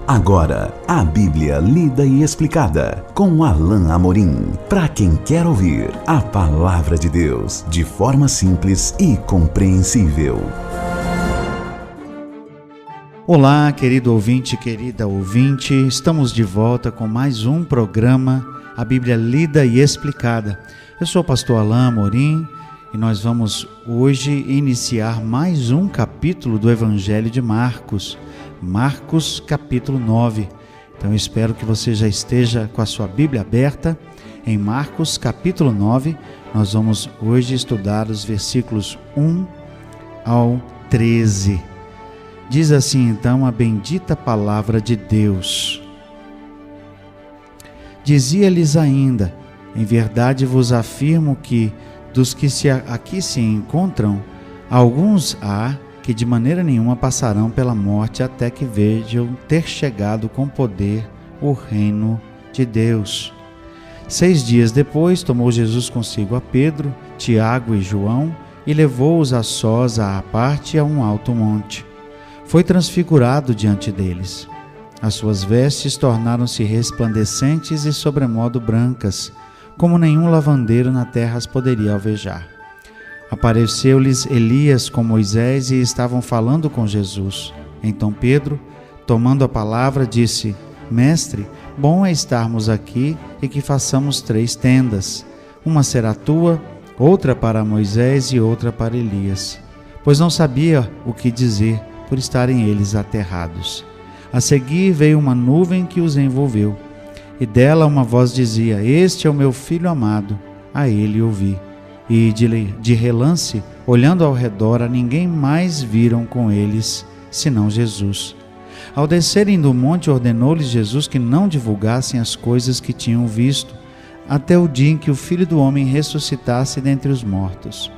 Agora, a Bíblia lida e explicada com Alain Amorim. Para quem quer ouvir a Palavra de Deus de forma simples e compreensível. Olá, querido ouvinte, querida ouvinte. Estamos de volta com mais um programa, a Bíblia lida e explicada. Eu sou o pastor Alain Amorim e nós vamos hoje iniciar mais um capítulo do Evangelho de Marcos. Marcos capítulo 9. Então eu espero que você já esteja com a sua Bíblia aberta. Em Marcos capítulo 9, nós vamos hoje estudar os versículos 1 ao 13. Diz assim então a bendita palavra de Deus. Dizia-lhes ainda: em verdade vos afirmo que dos que aqui se encontram, alguns há que de maneira nenhuma passarão pela morte até que vejam ter chegado com poder o reino de Deus. 6 dias depois, tomou Jesus consigo a Pedro, Tiago e João e levou-os a sós à parte a um alto monte. Foi transfigurado diante deles. As suas vestes tornaram-se resplandecentes e sobremodo brancas, como nenhum lavandeiro na terra as poderia alvejar. Apareceu-lhes Elias com Moisés e estavam falando com Jesus. Então Pedro, tomando a palavra, disse: Mestre, bom é estarmos aqui e que façamos 3 tendas. Uma será tua, outra para Moisés e outra para Elias. Pois não sabia o que dizer, por estarem eles aterrados. A seguir veio uma nuvem que os envolveu, e dela uma voz dizia: Este é o meu filho amado, a ele ouvi. E de relance, olhando ao redor, a ninguém mais viram com eles, senão Jesus. Ao descerem do monte, ordenou-lhes Jesus que não divulgassem as coisas que tinham visto, até o dia em que o Filho do Homem ressuscitasse dentre os mortos.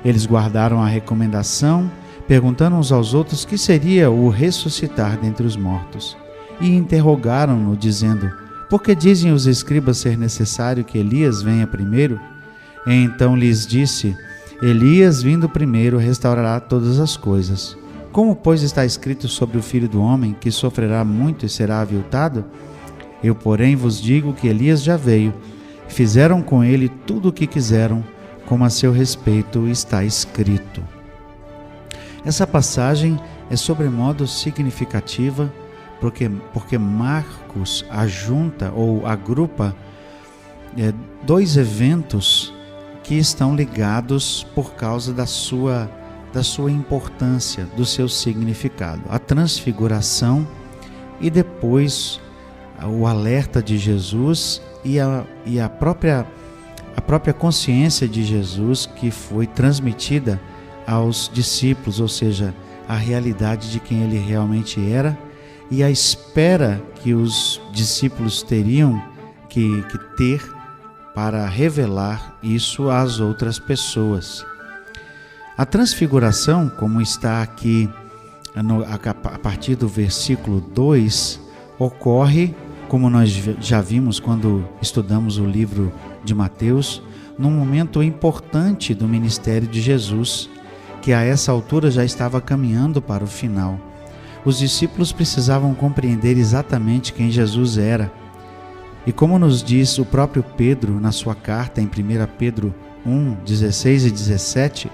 Eles guardaram a recomendação, perguntando uns aos outros que seria o ressuscitar dentre os mortos. E interrogaram-no, dizendo: Por que dizem os escribas ser necessário que Elias venha primeiro? Então lhes disse: Elias, vindo primeiro, restaurará todas as coisas. Como, pois, está escrito sobre o Filho do Homem, que sofrerá muito e será aviltado? Eu, porém, vos digo que Elias já veio, e fizeram com ele tudo o que quiseram, como a seu respeito está escrito. Essa passagem é sobremodo significativa, porque Marcos ajunta ou agrupa 2 eventos que estão ligados por causa da sua importância, do seu significado. A transfiguração e depois o alerta de Jesus e a própria consciência de Jesus que foi transmitida aos discípulos, ou seja, a realidade de quem ele realmente era e a espera que os discípulos teriam que ter para revelar isso às outras pessoas. A transfiguração, como está aqui a partir do versículo 2, ocorre, como nós já vimos quando estudamos o livro de Mateus, num momento importante do ministério de Jesus, que a essa altura já estava caminhando para o final. Os discípulos precisavam compreender exatamente quem Jesus era. E como nos diz o próprio Pedro na sua carta em 1 Pedro 1, 16 e 17,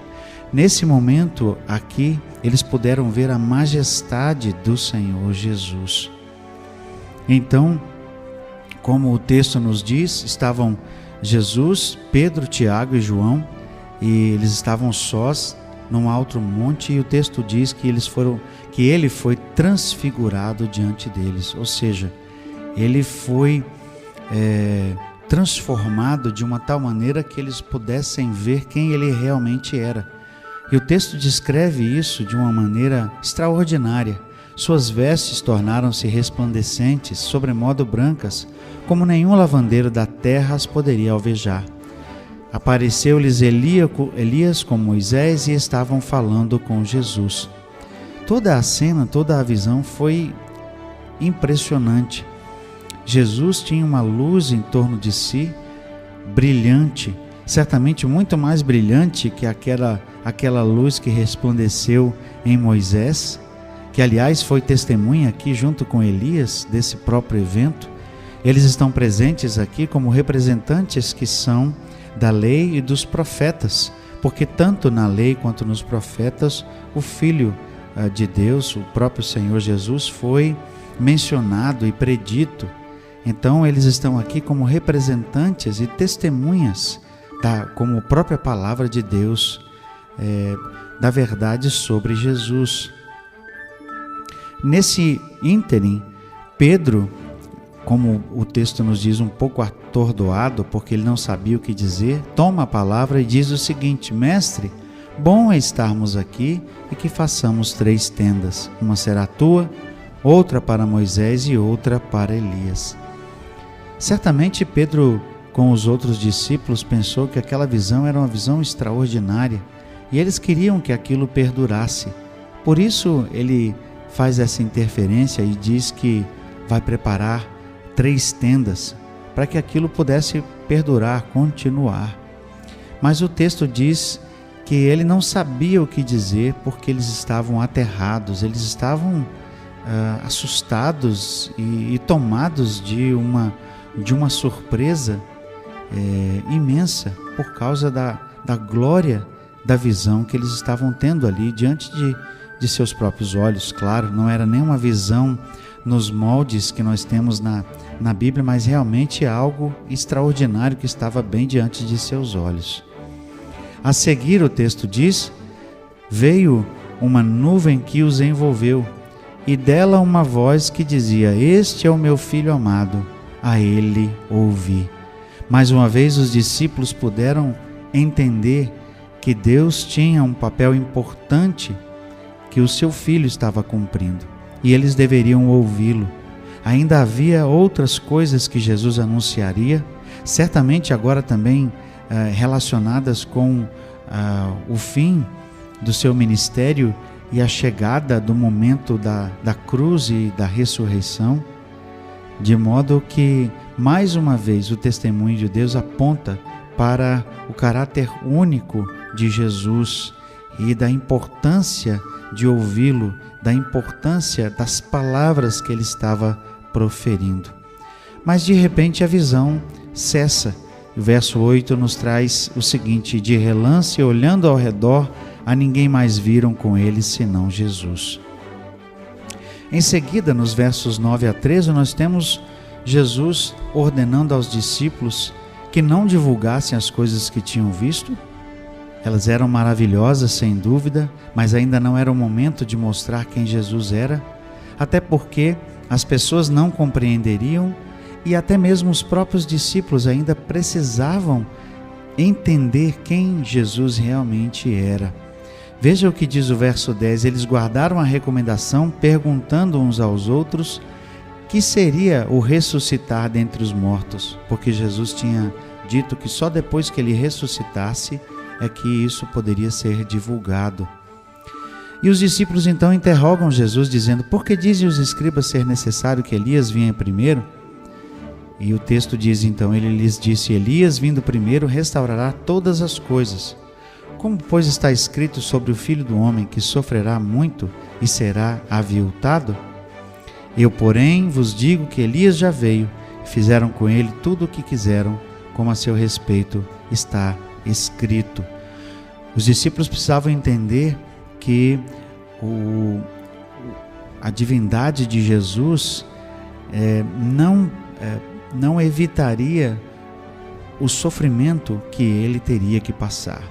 nesse momento aqui eles puderam ver a majestade do Senhor Jesus. Então, como o texto nos diz, estavam Jesus, Pedro, Tiago e João, e eles estavam sós num alto monte, e o texto diz que ele foi transfigurado diante deles, ou seja, ele foi transformado de uma tal maneira que eles pudessem ver quem ele realmente era. E o texto descreve isso de uma maneira extraordinária. Suas vestes tornaram-se resplandecentes, sobremodo brancas, como nenhum lavandeiro da terra as poderia alvejar. Apareceu-lhes Elias com Moisés e estavam falando com Jesus. Toda a cena, toda a visão foi impressionante. Jesus tinha uma luz em torno de si, brilhante, certamente muito mais brilhante que aquela luz que resplandeceu em Moisés, que aliás foi testemunha aqui junto com Elias desse próprio evento. Eles estão presentes aqui como representantes que são da lei e dos profetas, porque tanto na lei quanto nos profetas o Filho de Deus, o próprio Senhor Jesus, foi mencionado e predito. Então eles estão aqui como representantes e testemunhas, como a própria palavra de Deus, da verdade sobre Jesus. Nesse ínterim, Pedro, como o texto nos diz, um pouco atordoado, porque ele não sabia o que dizer, toma a palavra e diz o seguinte: Mestre, bom é estarmos aqui e que façamos 3 tendas. Uma será tua, outra para Moisés e outra para Elias. Certamente Pedro, com os outros discípulos, pensou que aquela visão era uma visão extraordinária e eles queriam que aquilo perdurasse. Por isso ele faz essa interferência e diz que vai preparar 3 tendas para que aquilo pudesse perdurar, continuar. Mas o texto diz que ele não sabia o que dizer porque eles estavam aterrados, eles estavam assustados e tomados de uma surpresa imensa por causa da glória da visão que eles estavam tendo ali diante de seus próprios olhos. Claro, não era nenhuma visão nos moldes que nós temos na Bíblia, mas realmente algo extraordinário que estava bem diante de seus olhos. A seguir, o texto diz: veio uma nuvem que os envolveu, e dela uma voz que dizia: Este é o meu filho amado, a ele ouvi. Mais uma vez os discípulos puderam entender que Deus tinha um papel importante que o seu filho estava cumprindo, e eles deveriam ouvi-lo. Ainda havia outras coisas que Jesus anunciaria, certamente agora também relacionadas com o fim do seu ministério e a chegada do momento da cruz e da ressurreição, de modo que, mais uma vez, o testemunho de Deus aponta para o caráter único de Jesus e da importância de ouvi-lo, da importância das palavras que ele estava proferindo. Mas de repente a visão cessa. O verso 8 nos traz o seguinte: de relance, olhando ao redor, a ninguém mais viram com ele senão Jesus. Em seguida, nos versos 9 a 13, nós temos Jesus ordenando aos discípulos que não divulgassem as coisas que tinham visto. Elas eram maravilhosas, sem dúvida, mas ainda não era o momento de mostrar quem Jesus era, até porque as pessoas não compreenderiam e até mesmo os próprios discípulos ainda precisavam entender quem Jesus realmente era. Veja o que diz o verso 10: eles guardaram a recomendação, perguntando uns aos outros que seria o ressuscitar dentre os mortos, porque Jesus tinha dito que só depois que ele ressuscitasse é que isso poderia ser divulgado. E os discípulos então interrogam Jesus, dizendo: por que dizem os escribas ser necessário que Elias venha primeiro? E o texto diz então: ele lhes disse: Elias, vindo primeiro, restaurará todas as coisas. Como, pois, está escrito sobre o Filho do Homem, que sofrerá muito e será aviltado? Eu, porém, vos digo que Elias já veio, e fizeram com ele tudo o que quiseram, como a seu respeito está escrito. Os discípulos precisavam entender que a divindade de Jesus não evitaria o sofrimento que ele teria que passar.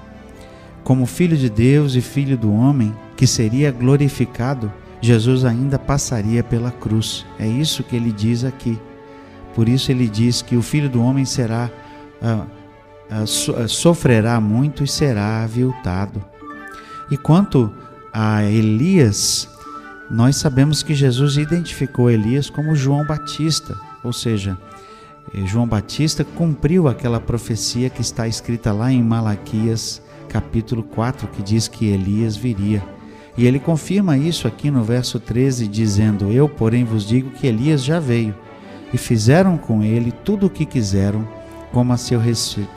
Como Filho de Deus e Filho do homem, que seria glorificado, Jesus ainda passaria pela cruz. É isso que ele diz aqui. Por isso ele diz que o Filho do homem sofrerá muito e será aviltado. E quanto a Elias, nós sabemos que Jesus identificou Elias como João Batista, ou seja, João Batista cumpriu aquela profecia que está escrita lá em Malaquias capítulo 4, que diz que Elias viria. E ele confirma isso aqui no verso 13, dizendo: eu, porém, vos digo que Elias já veio, e fizeram com ele tudo o que quiseram, como a seu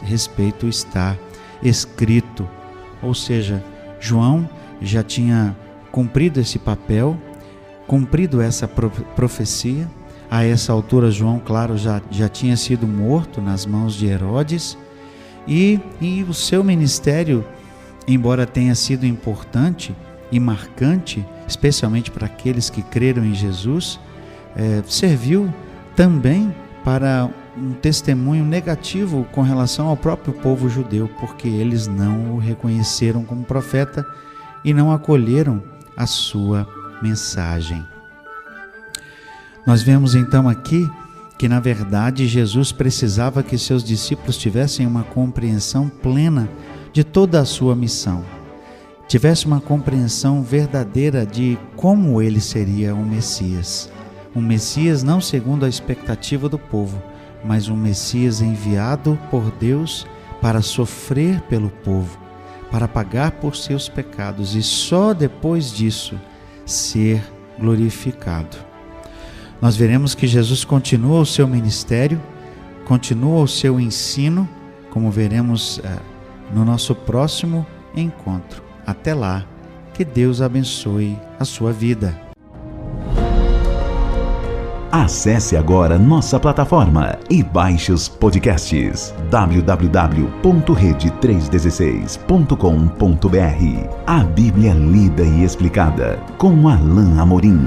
respeito está escrito. Ou seja, João já tinha cumprido esse papel, cumprido essa profecia. A essa altura, João, claro, já tinha sido morto nas mãos de Herodes, e o seu ministério, embora tenha sido importante e marcante, especialmente para aqueles que creram em Jesus, serviu também para um testemunho negativo com relação ao próprio povo judeu, porque eles não o reconheceram como profeta e não acolheram a sua mensagem. Nós vemos então aqui que, na verdade, Jesus precisava que seus discípulos tivessem uma compreensão plena de toda a sua missão, tivesse uma compreensão verdadeira de como ele seria um Messias não segundo a expectativa do povo, mas um Messias enviado por Deus para sofrer pelo povo, para pagar por seus pecados e só depois disso ser glorificado. Nós veremos que Jesus continua o seu ministério, continua o seu ensino, como veremos no nosso próximo encontro. Até lá, que Deus abençoe a sua vida. Acesse agora nossa plataforma e baixe os podcasts www.rede316.com.br. A Bíblia lida e explicada com Alain Amorim.